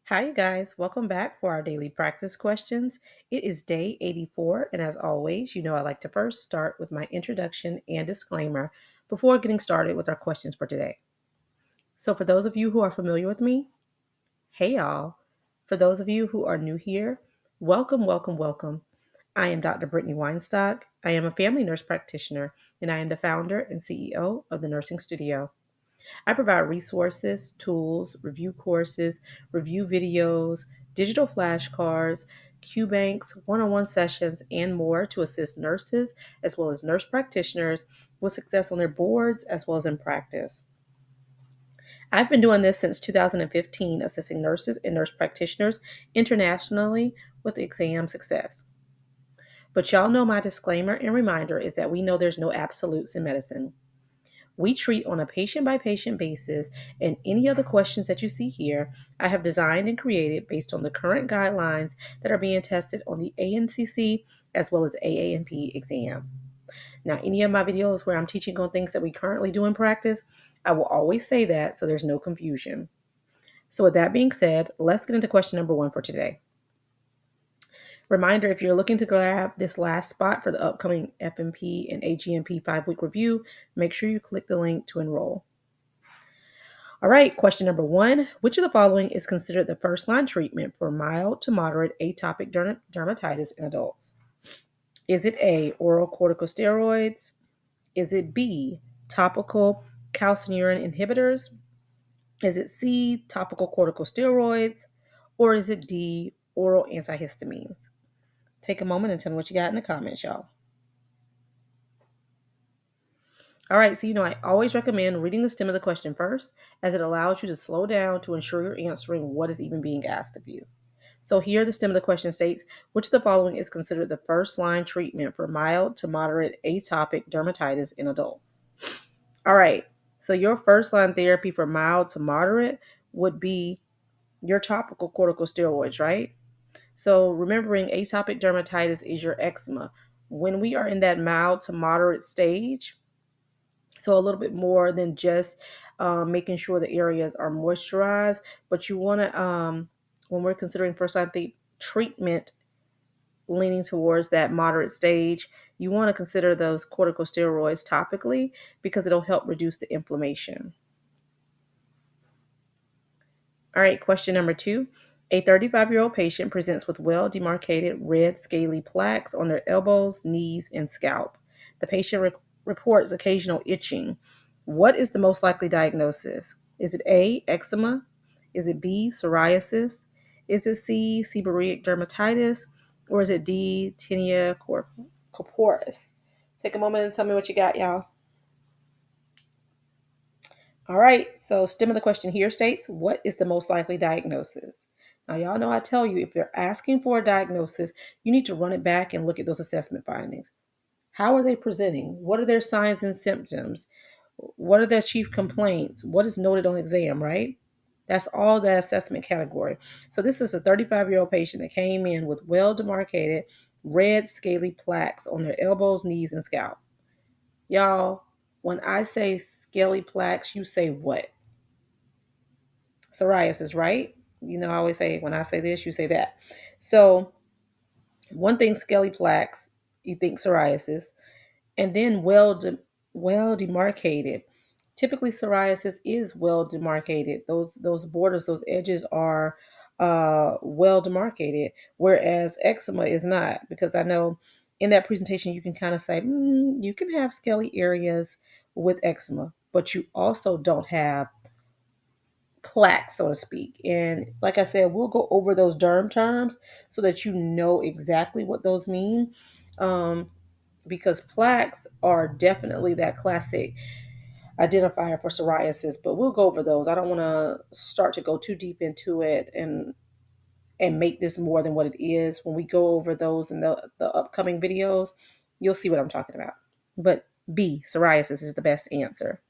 Hi, you guys. Welcome back for our daily practice questions. It is day 84, and as always, I like to first start with my introduction and disclaimer before getting started with our questions for today. So, for those of you who are familiar with me, hey y'all. For those of you who are new here, welcome, welcome, welcome. I am Dr. Brittany Weinstock. I am a family nurse practitioner, and I am the founder and CEO of the Nursing Studio. I provide resources, tools, review courses, review videos, digital flashcards, Q banks, one on one sessions, and more to assist nurses as well as nurse practitioners with success on their boards as well as in practice. I've been doing this since 2015, assisting nurses and nurse practitioners internationally with exam success. But y'all know my disclaimer and reminder is that we know there's no absolutes in medicine. We treat on a patient by patient basis, and any of the questions that you see here, I have designed and created based on the current guidelines that are being tested on the ANCC as well as AANP exam. Now, any of my videos where I'm teaching on things that we currently do in practice, I will always say that so there's no confusion. So, with that being said, let's get into question number one for today. Reminder, if you're looking to grab this last spot for the upcoming FMP and AGMP 5-week review, make sure you click the link to enroll. All right, question number one. Which of the following is considered the first line treatment for mild to moderate atopic dermatitis in adults? Is it A, oral corticosteroids? Is it B, topical calcineurin inhibitors? Is it C, topical corticosteroids? Or is it D, oral antihistamines? Take a moment and tell me what you got in the comments, y'all. All right, so I always recommend reading the stem of the question first, as it allows you to slow down to ensure you're answering what is even being asked of you. So here the stem of the question states, which of the following is considered the first line treatment for mild to moderate atopic dermatitis in adults? All right, so your first line therapy for mild to moderate would be your topical corticosteroids, right? So remembering atopic dermatitis is your eczema. When we are in that mild to moderate stage, so a little bit more than just making sure the areas are moisturized, but you want to, when we're considering first line treatment leaning towards that moderate stage, you want to consider those corticosteroids topically because it'll help reduce the inflammation. All right, question number two. A 35-year-old patient presents with well-demarcated red scaly plaques on their elbows, knees, and scalp. The patient reports occasional itching. What is the most likely diagnosis? Is it A, eczema? Is it B, psoriasis? Is it C, seborrheic dermatitis? Or is it D, tinea corporis? Take a moment and tell me what you got, y'all. All right, so stem of the question here states, what is the most likely diagnosis? Now, y'all know I tell you, if they're asking for a diagnosis, you need to run it back and look at those assessment findings. How are they presenting? What are their signs and symptoms? What are their chief complaints? What is noted on exam, right? That's all the assessment category. So this is a 35-year-old patient that came in with well-demarcated red scaly plaques on their elbows, knees, and scalp. Y'all, when I say scaly plaques, you say what? Psoriasis, right? I always say when I say this, you say that. So one thing, scaly plaques, you think psoriasis, and then well demarcated. Typically, psoriasis is well demarcated. Those borders, those edges are well demarcated, whereas eczema is not. Because I know in that presentation you can kind of say you can have scaly areas with eczema, but you also don't have plaque, so to speak. And like I said, we'll go over those derm terms so that you know exactly what those mean. Because plaques are definitely that classic identifier for psoriasis, but we'll go over those. I don't want to start to go too deep into it and make this more than what it is. When we go over those in the upcoming videos, you'll see what I'm talking about. But B, psoriasis is the best answer.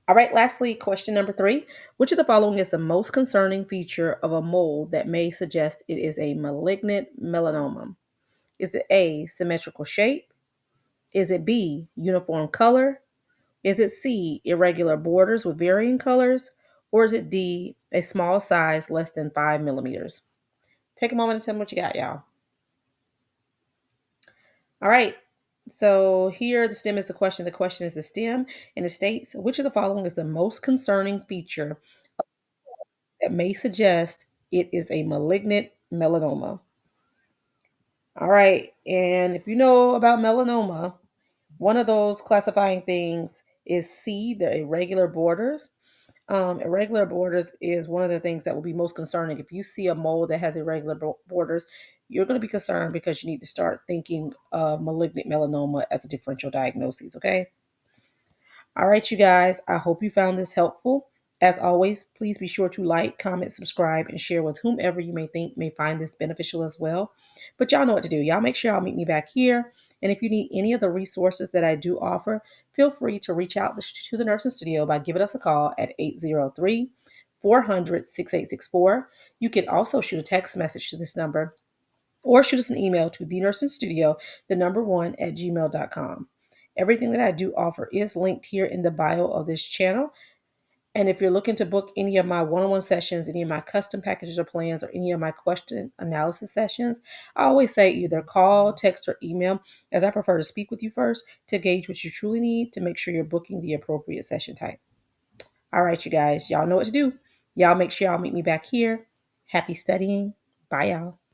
All right, lastly, question number three. Which of the following is the most concerning feature of a mole that may suggest it is a malignant melanoma? Is it A, symmetrical shape? Is it B, uniform color? Is it C, irregular borders with varying colors? Or is it D, a small size less than 5 millimeters? Take a moment and tell me what you got, y'all. All right. So here the stem is the question. The question is the stem, and it states which of the following is the most concerning feature that may suggest it is a malignant melanoma. All right. And if you know about melanoma, one of those classifying things is C, the irregular borders. Irregular borders is one of the things that will be most concerning. If you see a mole that has irregular borders, you're going to be concerned because you need to start thinking of malignant melanoma as a differential diagnosis, okay? All right, you guys, I hope you found this helpful. As always, please be sure to like, comment, subscribe, and share with whomever you may think may find this beneficial as well. But y'all know what to do. Y'all make sure y'all meet me back here. And if you need any of the resources that I do offer, feel free to reach out to the Nursing Studio by giving us a call at 803 400 6864. You can also shoot a text message to this number or shoot us an email to the nursing studio, the number one at gmail.com. Everything that I do offer is linked here in the bio of this channel. And if you're looking to book any of my one on one sessions, any of my custom packages or plans, or any of my question analysis sessions, I always say either call, text, or email, as I prefer to speak with you first to gauge what you truly need to make sure you're booking the appropriate session type. All right, you guys, y'all know what to do. Y'all make sure y'all meet me back here. Happy studying. Bye, y'all.